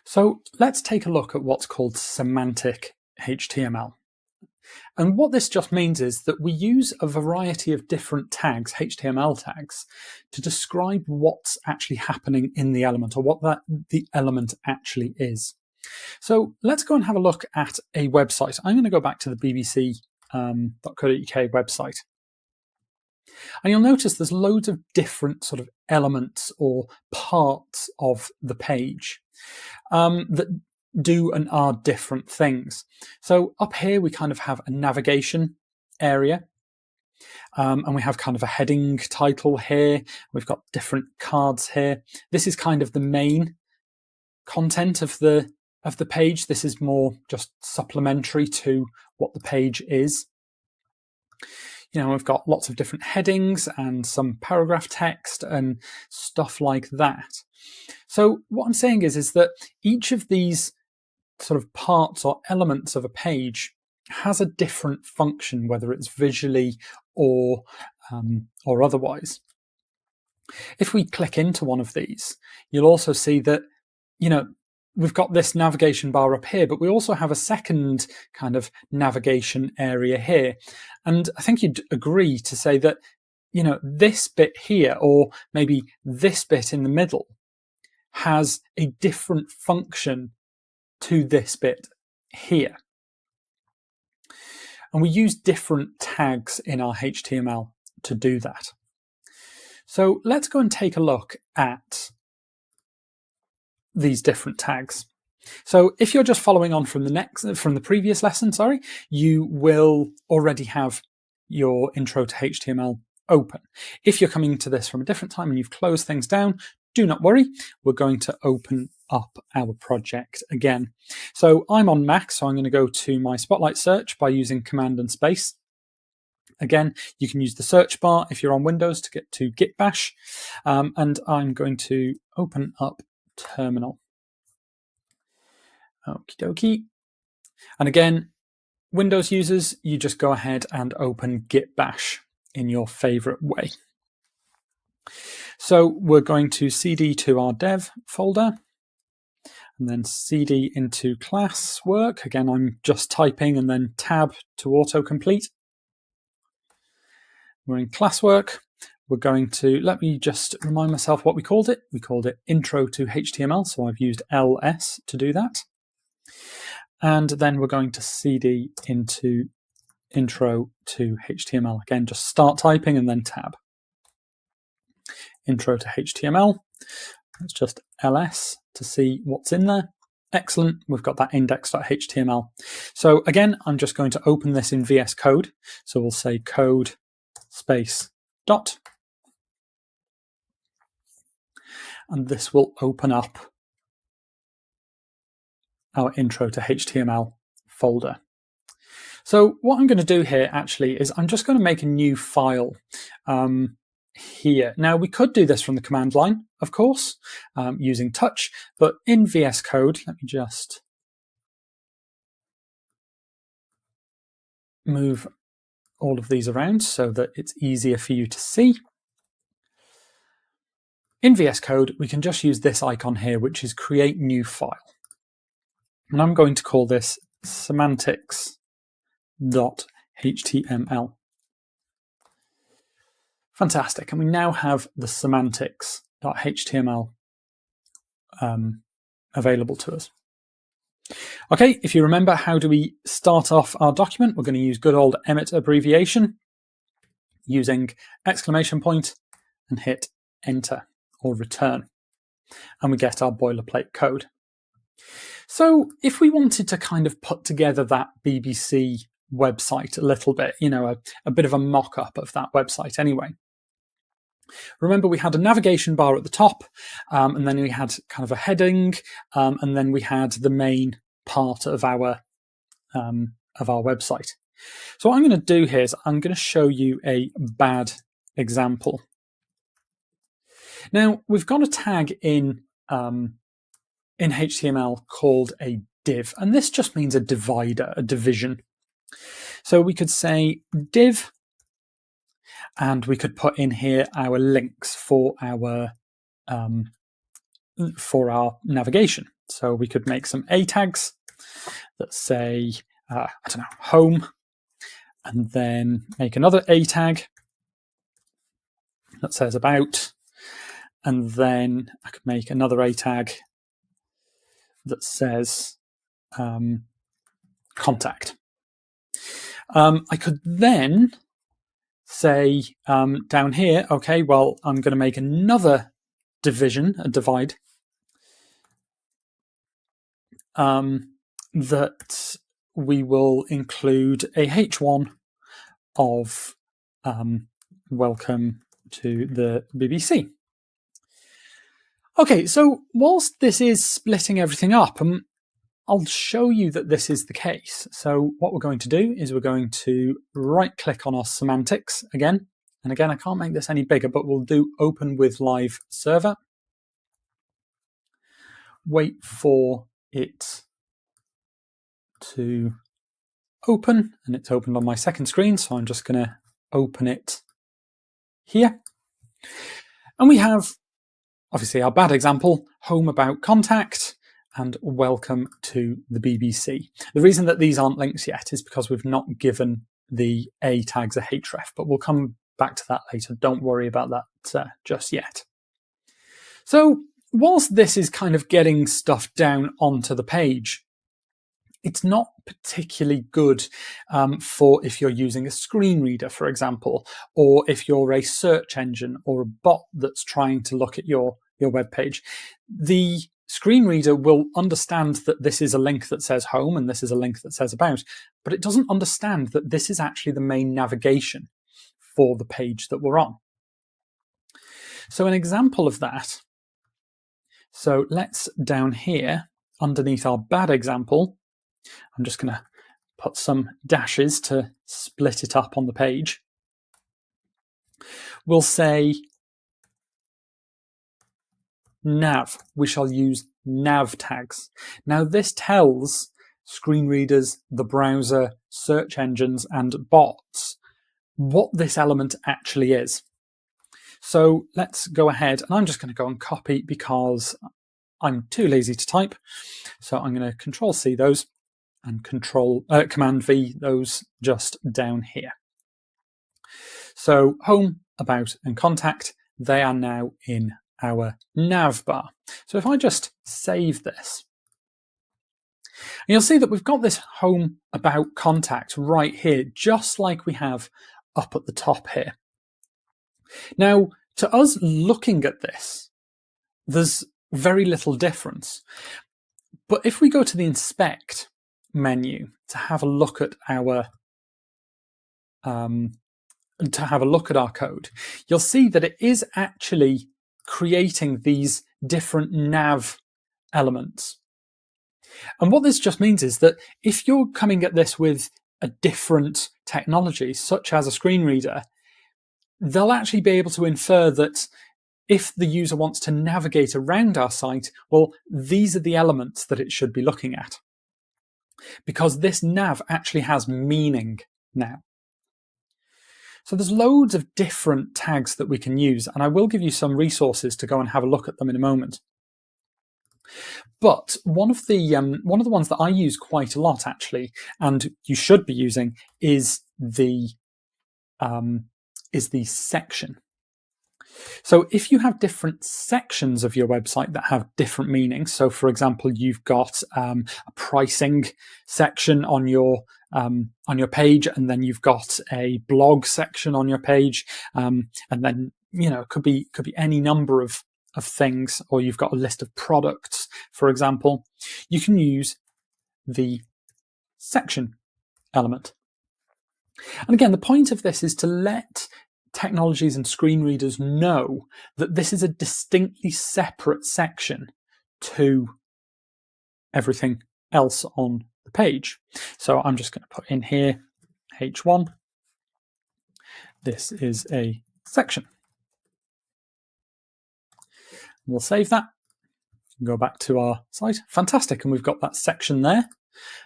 So let's take a look at what's called semantic HTML. And what this just means is that we use a variety of different tags, HTML tags, to describe what's actually happening in the element, or what the element actually is. So let's go and have a look at a website. I'm going to go back to the bbc.co.uk website. And you'll notice there's loads of different sort of elements or parts of the page that do and are different things. So up here we kind of have a navigation area, and we have kind of a heading title here. We've got different cards here. This is kind of the main content of the page. This is more just supplementary to what the page is. You know, we've got lots of different headings and some paragraph text and stuff like that. So what I'm saying is that each of these sort of parts or elements of a page has a different function, whether it's visually or otherwise. If we click into one of these, you'll also see that, you know, we've got this navigation bar up here, but we also have a second kind of navigation area here. And I think you'd agree to say that, you know, this bit here, or maybe this bit in the middle, has a different function to this bit here. And we use different tags in our HTML to do that. So let's go and take a look at these different tags. So if you're just following on from the previous lesson, you will already have your intro to HTML open. If you're coming to this from a different time and you've closed things down, do not worry. We're going to open up our project again. So I'm on Mac, so I'm going to go to my Spotlight search by using Command and Space. Again, you can use the search bar if you're on Windows to get to Git Bash. And I'm going to open up Terminal. Okie dokie. And again, Windows users, you just go ahead and open Git Bash in your favorite way. So we're going to cd to our dev folder and then cd into classwork. Again, I'm just typing, and then tab to autocomplete. We're in classwork. We're going to, let me just remind myself what we called it. We called it Intro to HTML, so I've used ls to do that. And then we're going to cd into Intro to HTML. Again, just start typing and then tab. Intro to HTML. Let's just ls to see what's in there. Excellent, we've got that index.html. So again, I'm just going to open this in VS Code. So we'll say code space dot. And this will open up our intro to HTML folder. So what I'm going to do here actually is I'm just going to make a new file here. Now we could do this from the command line, of course, using touch, but in VS Code, let me just move all of these around so that it's easier for you to see. In VS Code, we can just use this icon here, which is create new file. And I'm going to call this semantics.html. Fantastic. And we now have the semantics.html available to us. Okay, if you remember, how do we start off our document? We're going to use good old Emmet abbreviation using exclamation point and hit enter or return. And we get our boilerplate code. So if we wanted to kind of put together that BBC website a little bit, you know, a bit of a mock-up of that website anyway. Remember, we had a navigation bar at the top, and then we had kind of a heading, and then we had the main part of our website. So what I'm going to do here is I'm going to show you a bad example. Now, we've got a tag in HTML called a div, and this just means a divider, a division. So we could say div, and we could put in here our links for our for our navigation. So we could make some A tags that say, I don't know, home, and then make another A tag that says about, and then I could make another A tag that says contact. I could then say down here, okay, well, I'm going to make another division, a divide, that we will include a H1 of welcome to the BBC. Okay, so whilst this is splitting everything up, I'll show you that this is the case. So what we're going to do is we're going to right-click on our semantics again. And again, I can't make this any bigger, but we'll do open with live server. Wait for it to open, and it's opened on my second screen, so I'm just going to open it here. And we have, obviously, our bad example, home about contact, and welcome to the BBC. The reason that these aren't links yet is because we've not given the A tags a href, but we'll come back to that later. Don't worry about that just yet. So whilst this is kind of getting stuff down onto the page, it's not particularly good for if you're using a screen reader, for example, or if you're a search engine or a bot that's trying to look at your web page. The screen reader will understand that this is a link that says home and this is a link that says about, but it doesn't understand that this is actually the main navigation for the page that we're on. So an example of that, so let's down here underneath our bad example, I'm just going to put some dashes to split it up on the page. We'll say nav. We shall use nav tags. Now this tells screen readers, the browser, search engines, and bots what this element actually is. So let's go ahead, and I'm just going to go and copy because I'm too lazy to type. So I'm going to Control-C those and Command-V those just down here. So home, about, and contact, they are now in our nav bar. So if I just save this, and you'll see that we've got this home, about, contact right here, just like we have up at the top here. Now, to us looking at this, there's very little difference. But if we go to the inspect menu to have a look at our code, you'll see that it is actually creating these different nav elements. And what this just means is that if you're coming at this with a different technology, such as a screen reader, they'll actually be able to infer that if the user wants to navigate around our site, well, these are the elements that it should be looking at. Because this nav actually has meaning now. So there's loads of different tags that we can use, and I will give you some resources to go and have a look at them in a moment. But one of the ones that I use quite a lot, actually, and you should be using, is the section. So if you have different sections of your website that have different meanings, so for example, you've got a pricing section on your page, and then you've got a blog section on your page, and then it could be any number of things, or you've got a list of products, for example, you can use the section element. And again, the point of this is to let technologies and screen readers know that this is a distinctly separate section to everything else on the page. So I'm just going to put in here H1. This is a section. We'll save that. Go back to our site. Fantastic. And we've got that section there.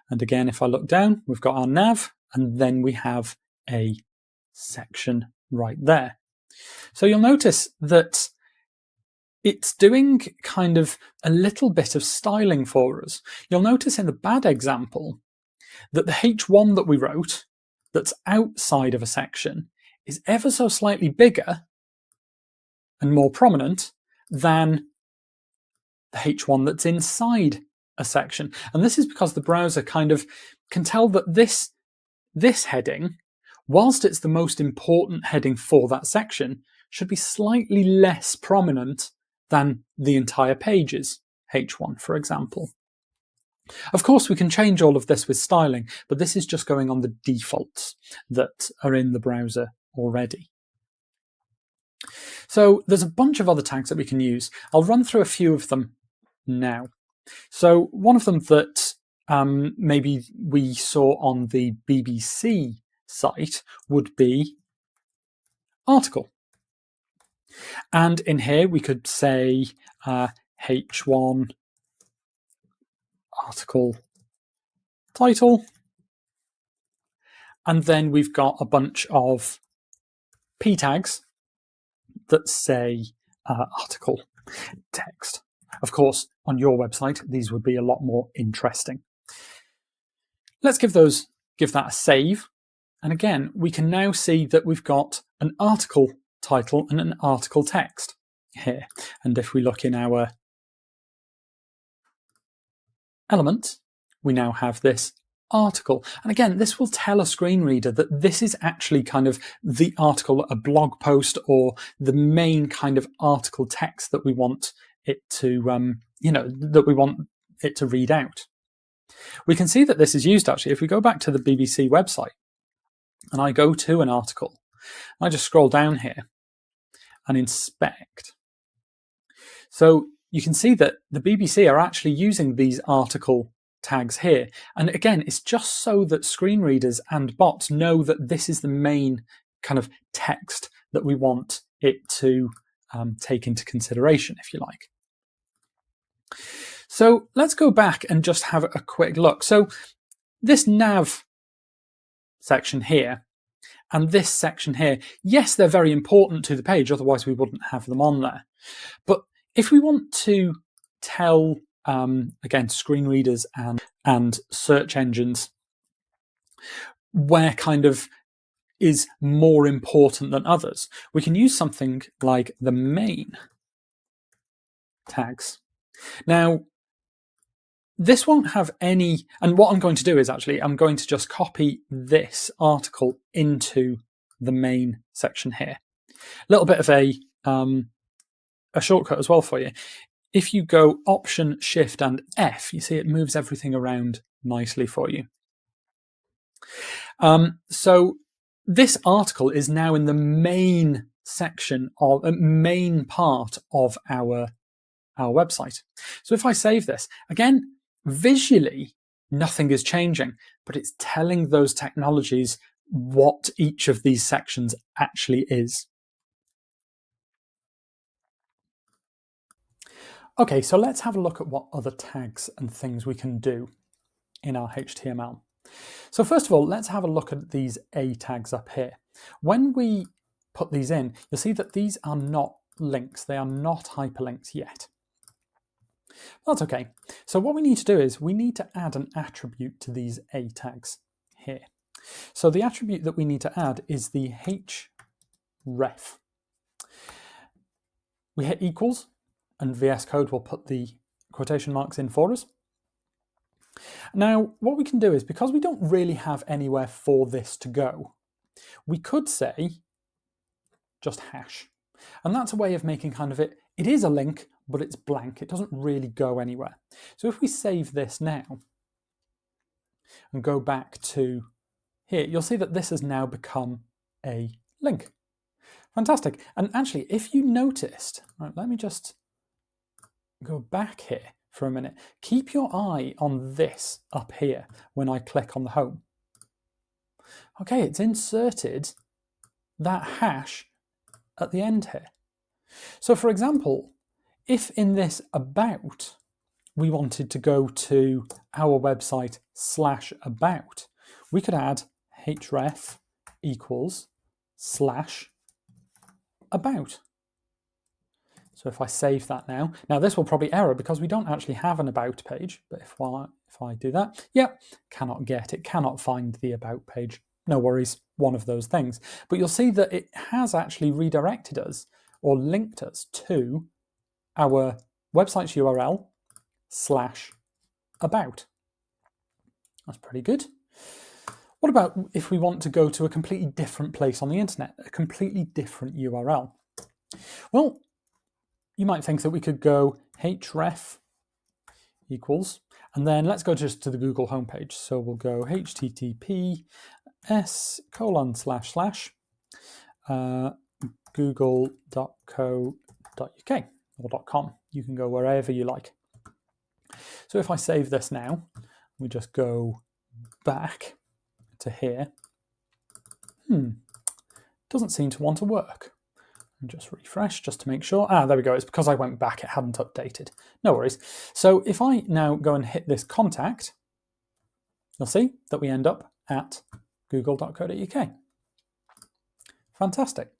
And again, if I look down, we've got our nav, and then we have a section right there. So you'll notice that it's doing kind of a little bit of styling for us. You'll notice in the bad example that the H1 that we wrote that's outside of a section is ever so slightly bigger and more prominent than the H1 that's inside a section. And this is because the browser kind of can tell that this heading, whilst it's the most important heading for that section, should be slightly less prominent than the entire page's H1, for example. Of course, we can change all of this with styling, but this is just going on the defaults that are in the browser already. So there's a bunch of other tags that we can use. I'll run through a few of them now. So one of them that maybe we saw on the BBC site would be article. And in here we could say H1 article title. And then we've got a bunch of P tags that say article text. Of course, on your website, these would be a lot more interesting. Let's give that a save. And again, we can now see that we've got an article title and an article text here. And if we look in our elements, we now have this article. And again, this will tell a screen reader that this is actually kind of the article, a blog post, or the main kind of article text that we want it to, that we want it to read out. We can see that this is used actually. If we go back to the BBC website and I go to an article, I just scroll down here and inspect. So you can see that the BBC are actually using these article tags here. And again, it's just so that screen readers and bots know that this is the main kind of text that we want it to take into consideration, if you like. So let's go back and just have a quick look. So this nav section here and this section here, yes, they're very important to the page, otherwise we wouldn't have them on there. But if we want to tell, again, screen readers and search engines where kind of is more important than others, we can use something like the main tags. Now, this won't have any, and what I'm going to do is actually, I'm going to just copy this article into the main section here. A little bit of a shortcut as well for you. If you go Option, Shift, and F, you see it moves everything around nicely for you. So this article is now in the main section of main part of our website. So if I save this, again, visually, nothing is changing, but it's telling those technologies what each of these sections actually is. Okay, so let's have a look at what other tags and things we can do in our HTML. So first of all, let's have a look at these A tags up here. When we put these in, you'll see that these are not links. They are not hyperlinks yet. That's okay. So what we need to do is we need to add an attribute to these A tags here. So the attribute that we need to add is the href. We hit equals and VS Code will put the quotation marks in for us. Now, what we can do is, because we don't really have anywhere for this to go, we could say just hash. And that's a way of making kind of it is a link, but it's blank. It doesn't really go anywhere. So if we save this now and go back to here, you'll see that this has now become a link. Fantastic. And actually, if you noticed, right, let me just go back here for a minute. Keep your eye on this up here when I click on the home. Okay, it's inserted that hash at the end here. So for example, if in this about we wanted to go to our website /about, we could add href equals /about. So if I save that now this will probably error because we don't actually have an about page, but if I do that, it cannot find the about page. No worries, one of those things. But you'll see that it has actually redirected us or linked us to our website's URL /about. That's pretty good. What about if we want to go to a completely different place on the internet, a completely different URL? Well, you might think that we could go href equals, and then let's go just to the Google homepage. So we'll go https:// google.co.uk or .com. You can go wherever you like. So if I save this now, we just go back to here. Doesn't seem to want to work. And just refresh just to make sure. There we go. It's because I went back, it hadn't updated. No worries. So if I now go and hit this contact, you'll see that we end up at google.co.uk. Fantastic.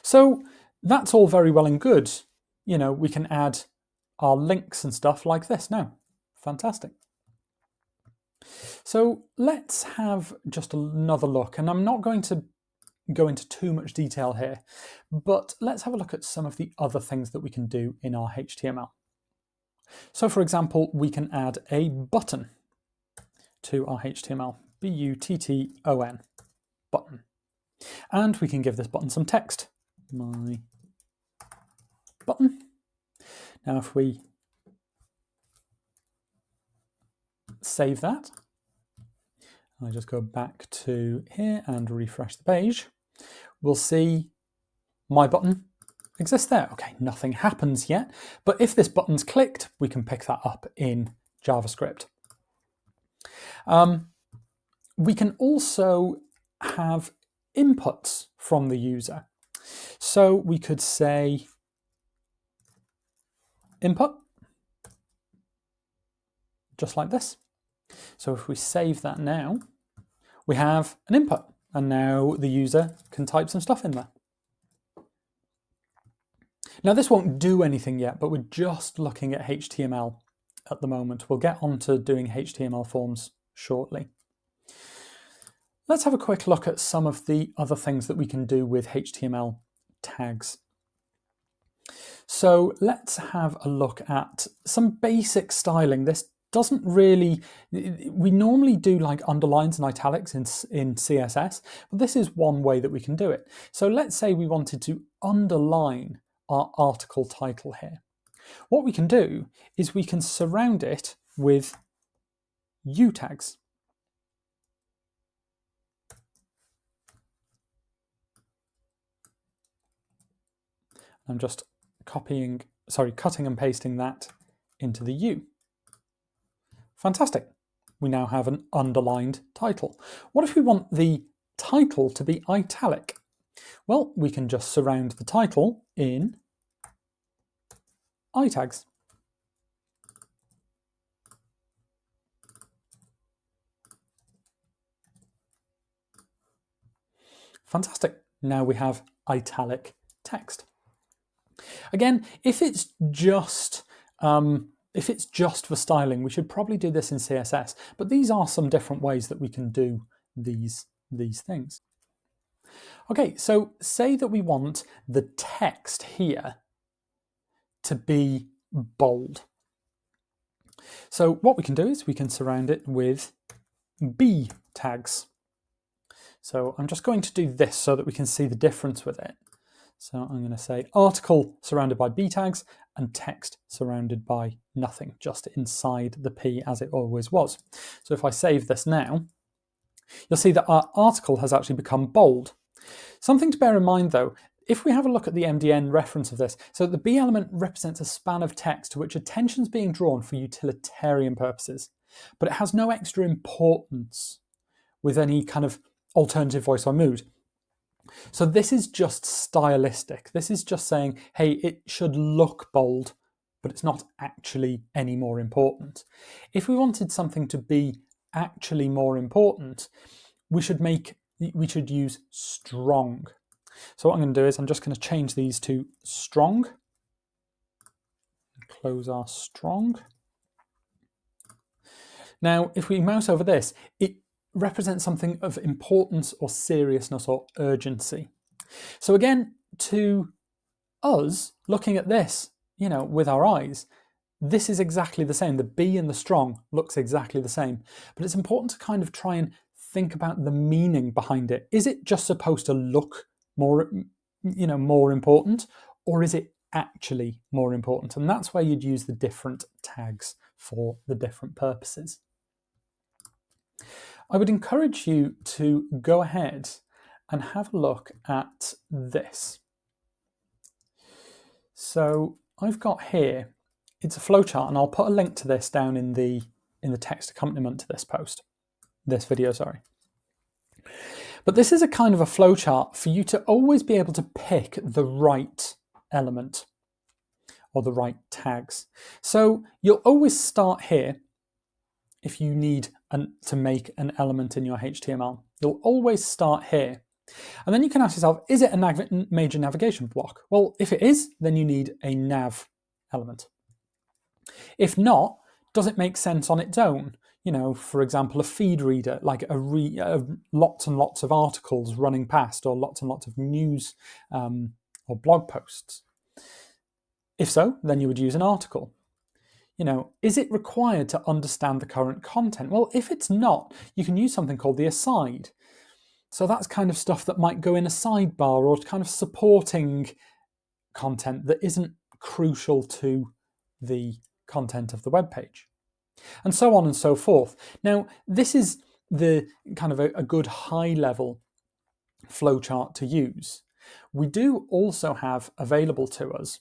So that's all very well and good. You know, we can add our links and stuff like this now. Fantastic. So let's have just another look, and I'm not going to go into too much detail here, but let's have a look at some of the other things that we can do in our HTML. So for example, we can add a button to our HTML, button, button. And we can give this button some text, my button. Now if we save that, I just go back to here and refresh the page, we'll see my button exists there. Okay, nothing happens yet, but if this button's clicked, we can pick that up in JavaScript. We can also have inputs from the user. So we could say input, just like this. So if we save that now, we have an input, and now the user can type some stuff in there. Now this won't do anything yet, but we're just looking at HTML at the moment. We'll get on to doing HTML forms shortly. Let's have a quick look at some of the other things that we can do with HTML tags. So let's have a look at some basic styling. This doesn't really, we normally do like underlines and italics in CSS, but this is one way that we can do it. So let's say we wanted to underline our article title here. What we can do is we can surround it with U tags. I'm just cutting and pasting that into the U. Fantastic. We now have an underlined title. What if we want the title to be italic? Well, we can just surround the title in itags. Fantastic. Now we have italic text. Again, if it's just for styling, we should probably do this in CSS, but these are some different ways that we can do these things. Okay, so say that we want the text here to be bold. So what we can do is we can surround it with B tags. So I'm just going to do this so that we can see the difference with it. So I'm going to say article surrounded by B tags and text surrounded by nothing, just inside the P as it always was. So if I save this now, you'll see that our article has actually become bold. Something to bear in mind though, if we have a look at the MDN reference of this, so the B element represents a span of text to which attention is being drawn for utilitarian purposes, but it has no extra importance with any kind of alternative voice or mood. So this is just stylistic. This is just saying, hey, it should look bold, but it's not actually any more important. If we wanted something to be actually more important, we should use strong. So what I'm going to do is I'm just going to change these to strong. close our strong. Now, if we mouse over this, it represents something of importance or seriousness or urgency. So again, to us, looking at this, with our eyes, this is exactly the same. The B and the strong looks exactly the same, but it's important to kind of try and think about the meaning behind it. Is it just supposed to look more, more important, or is it actually more important? And that's where you'd use the different tags for the different purposes. I would encourage you to go ahead and have a look at this. So I've got here, it's a flowchart, and I'll put a link to this down in the text accompaniment to this video, sorry. But this is a kind of a flowchart for you to always be able to pick the right element or the right tags. So you'll always start here if you need to make an element in your HTML. You'll always start here. And then you can ask yourself, is it a major navigation block? Well, if it is, then you need a nav element. If not, does it make sense on its own? For example, a feed reader, like lots and lots of articles running past, or lots and lots of news or blog posts. If so, then you would use an article. Is it required to understand the current content? Well, if it's not, you can use something called the aside. So that's kind of stuff that might go in a sidebar or kind of supporting content that isn't crucial to the content of the web page, and so on and so forth. Now, this is the kind of a good high-level flowchart to use. We do also have available to us,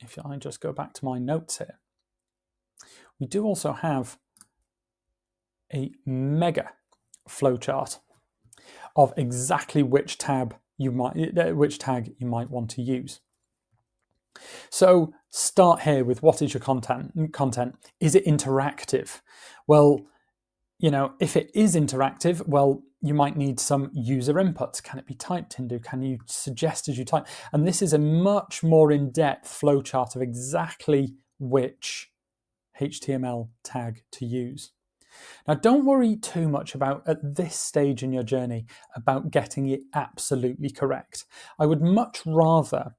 if I just go back to my notes here, we do also have a mega flowchart of exactly which tag you might want to use. So start here with, what is your content? Is it interactive? Well, if it is interactive, well, you might need some user inputs. Can it be typed into? Can you suggest as you type? And this is a much more in-depth flowchart of exactly which HTML tag to use. Now, don't worry too much about, at this stage in your journey, about getting it absolutely correct. I would much rather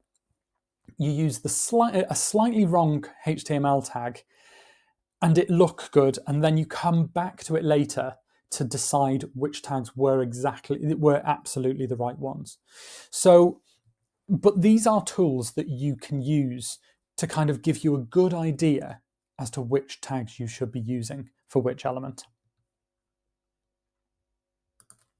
you use a slightly wrong HTML tag and it look good, and then you come back to it later to decide which tags were absolutely the right ones. So, but these are tools that you can use to kind of give you a good idea as to which tags you should be using for which element.